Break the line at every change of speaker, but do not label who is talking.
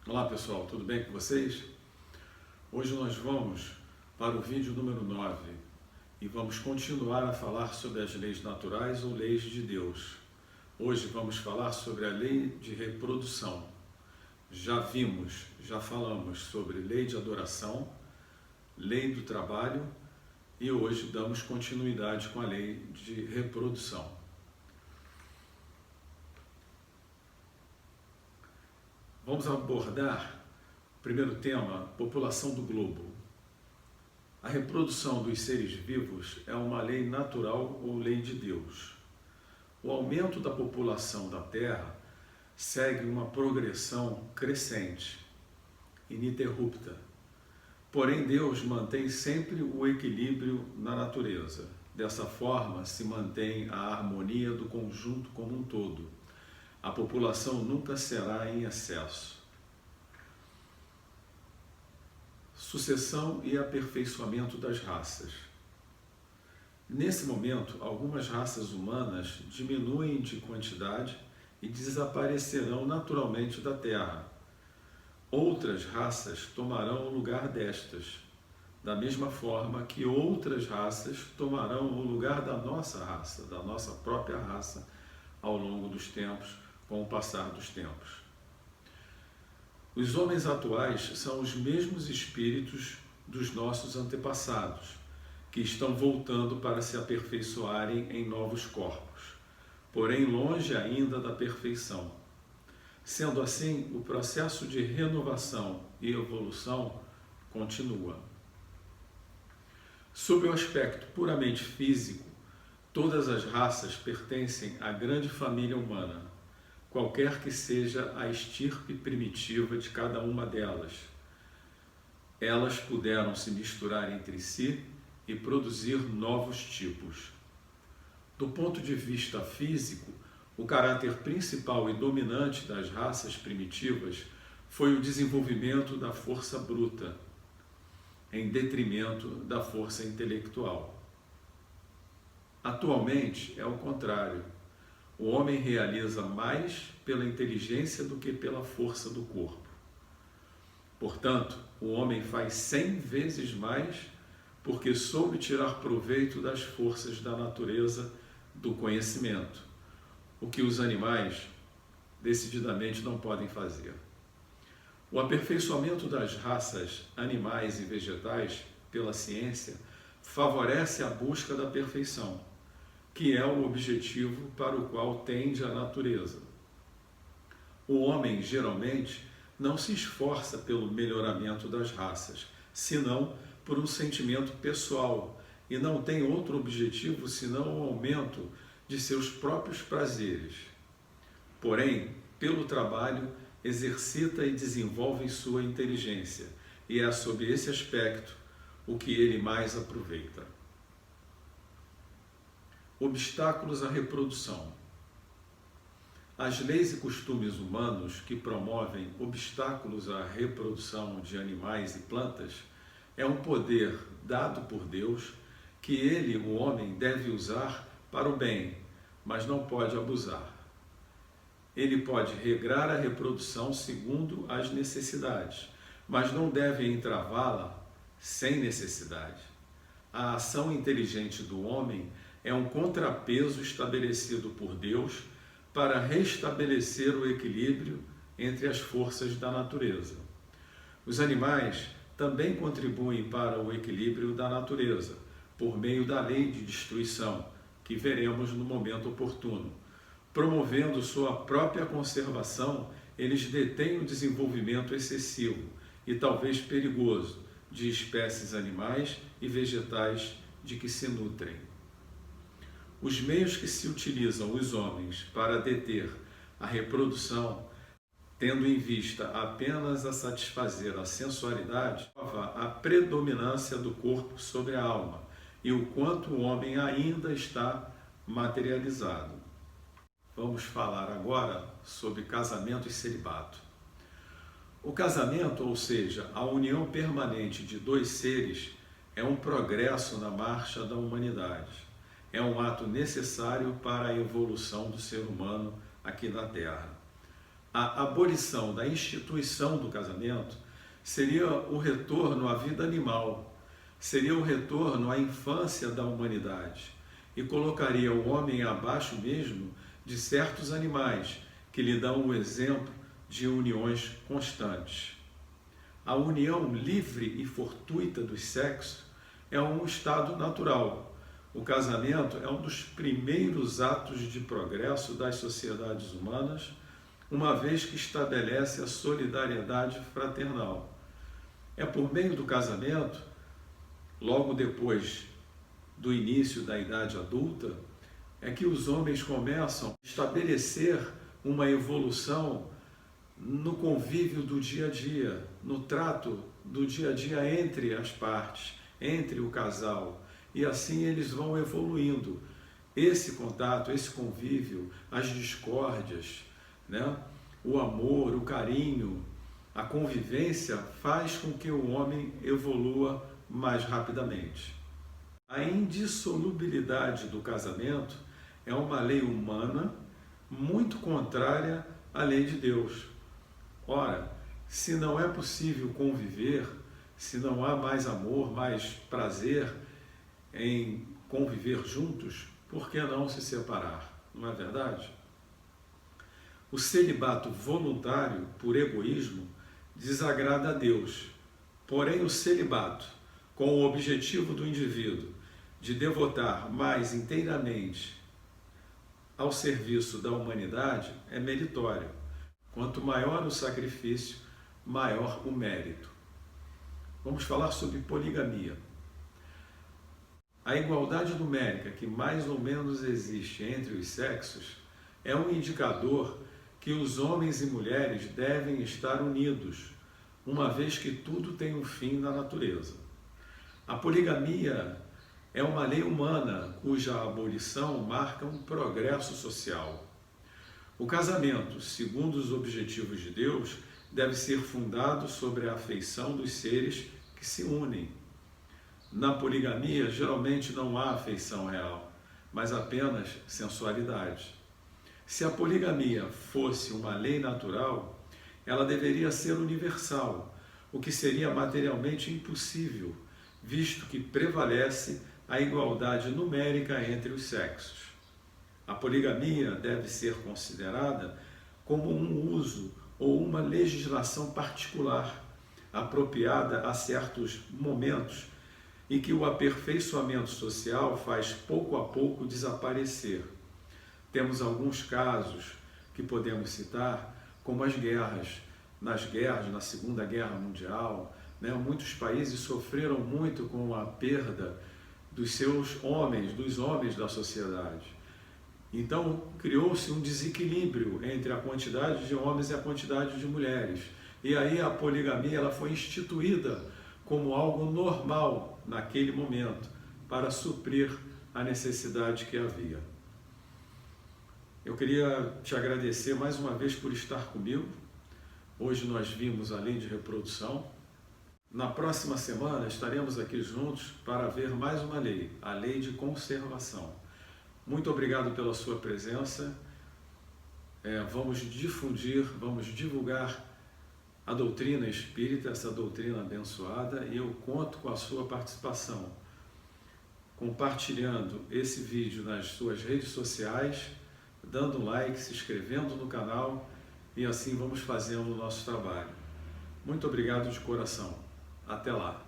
Olá pessoal, tudo bem com vocês? Hoje nós vamos para o vídeo número 9 e vamos continuar a falar sobre as leis naturais ou leis de Deus. Hoje vamos falar sobre a lei de reprodução. Já falamos sobre lei de adoração, lei do trabalho e hoje damos continuidade com a lei de reprodução. Vamos abordar o primeiro tema, população do globo. A reprodução dos seres vivos é uma lei natural ou lei de Deus. O aumento da população da Terra segue uma progressão crescente, ininterrupta. Porém, Deus mantém sempre o equilíbrio na natureza. Dessa forma, se mantém a harmonia do conjunto como um todo. A população nunca será em excesso. Sucessão e aperfeiçoamento das raças. Nesse momento, algumas raças humanas diminuem de quantidade e desaparecerão naturalmente da Terra. Outras raças tomarão o lugar destas, da mesma forma que outras raças tomarão o lugar da nossa raça, da nossa própria raça, ao longo dos tempos, com o passar dos tempos. Os homens atuais são os mesmos espíritos dos nossos antepassados, que estão voltando para se aperfeiçoarem em novos corpos, porém longe ainda da perfeição. Sendo assim, o processo de renovação e evolução continua. Sob o aspecto puramente físico, todas as raças pertencem à grande família humana, qualquer que seja a estirpe primitiva de cada uma delas. Elas puderam se misturar entre si e produzir novos tipos. Do ponto de vista físico, o caráter principal e dominante das raças primitivas foi o desenvolvimento da força bruta, em detrimento da força intelectual. Atualmente é o contrário. O homem realiza mais pela inteligência do que pela força do corpo. Portanto, o homem faz 100 vezes mais porque soube tirar proveito das forças da natureza do conhecimento, o que os animais decididamente não podem fazer. O aperfeiçoamento das raças animais e vegetais pela ciência favorece a busca da perfeição, que é o objetivo para o qual tende a natureza. O homem, geralmente, não se esforça pelo melhoramento das raças, senão por um sentimento pessoal, e não tem outro objetivo senão o aumento de seus próprios prazeres. Porém, pelo trabalho, exercita e desenvolve sua inteligência, e é sob esse aspecto o que ele mais aproveita. Obstáculos à reprodução. As leis e costumes humanos que promovem obstáculos à reprodução de animais e plantas é um poder dado por Deus que ele, o homem, deve usar para o bem, mas não pode abusar. Ele pode regrar a reprodução segundo as necessidades, mas não deve entravá-la sem necessidade. A ação inteligente do homem é um contrapeso estabelecido por Deus para restabelecer o equilíbrio entre as forças da natureza. Os animais também contribuem para o equilíbrio da natureza, por meio da lei de destruição, que veremos no momento oportuno. Promovendo sua própria conservação, eles detêm o desenvolvimento excessivo e talvez perigoso de espécies animais e vegetais de que se nutrem. Os meios que se utilizam os homens para deter a reprodução, tendo em vista apenas a satisfazer a sensualidade, prova a predominância do corpo sobre a alma e o quanto o homem ainda está materializado. Vamos falar agora sobre casamento e celibato. O casamento, ou seja, a união permanente de dois seres, é um progresso na marcha da humanidade. É um ato necessário para a evolução do ser humano aqui na Terra. A abolição da instituição do casamento seria o retorno à vida animal, seria o retorno à infância da humanidade e colocaria o homem abaixo mesmo de certos animais que lhe dão o exemplo de uniões constantes. A união livre e fortuita dos sexos é um estado natural. O casamento é um dos primeiros atos de progresso das sociedades humanas, uma vez que estabelece a solidariedade fraternal. É por meio do casamento, logo depois do início da idade adulta, é que os homens começam a estabelecer uma evolução no convívio do dia a dia, no trato do dia a dia entre as partes, entre o casal, e assim eles vão evoluindo. Esse contato, esse convívio, as discórdias, né? O amor, o carinho, a convivência faz com que o homem evolua mais rapidamente. A indissolubilidade do casamento é uma lei humana muito contrária à lei de Deus. Ora, se não é possível conviver, se não há mais amor, mais prazer em conviver juntos, por que não se separar? Não é verdade? O celibato voluntário, por egoísmo, desagrada a Deus. Porém, o celibato, com o objetivo do indivíduo de devotar mais inteiramente ao serviço da humanidade, é meritório. Quanto maior o sacrifício, maior o mérito. Vamos falar sobre poligamia. A igualdade numérica que mais ou menos existe entre os sexos é um indicador que os homens e mulheres devem estar unidos, uma vez que tudo tem um fim na natureza. A poligamia é uma lei humana cuja abolição marca um progresso social. O casamento, segundo os objetivos de Deus, deve ser fundado sobre a afeição dos seres que se unem. Na poligamia, geralmente não há afeição real, mas apenas sensualidade. Se a poligamia fosse uma lei natural, ela deveria ser universal, o que seria materialmente impossível, visto que prevalece a igualdade numérica entre os sexos. A poligamia deve ser considerada como um uso ou uma legislação particular, apropriada a certos momentos e que o aperfeiçoamento social faz pouco a pouco desaparecer. Temos alguns casos que podemos citar, como as guerras. Nas guerras, na Segunda Guerra Mundial, muitos países sofreram muito com a perda dos seus homens, dos homens da sociedade. Então, criou-se um desequilíbrio entre a quantidade de homens e a quantidade de mulheres. E aí a poligamia ela foi instituída como algo normal naquele momento, para suprir a necessidade que havia. Eu queria te agradecer mais uma vez por estar comigo. Hoje nós vimos a lei de reprodução. Na próxima semana estaremos aqui juntos para ver mais uma lei, a lei de conservação. Muito obrigado pela sua presença. Vamos difundir, vamos divulgar a doutrina espírita, essa doutrina abençoada, e eu conto com a sua participação, compartilhando esse vídeo nas suas redes sociais, dando um like, se inscrevendo no canal, e assim vamos fazendo o nosso trabalho. Muito obrigado de coração. Até lá!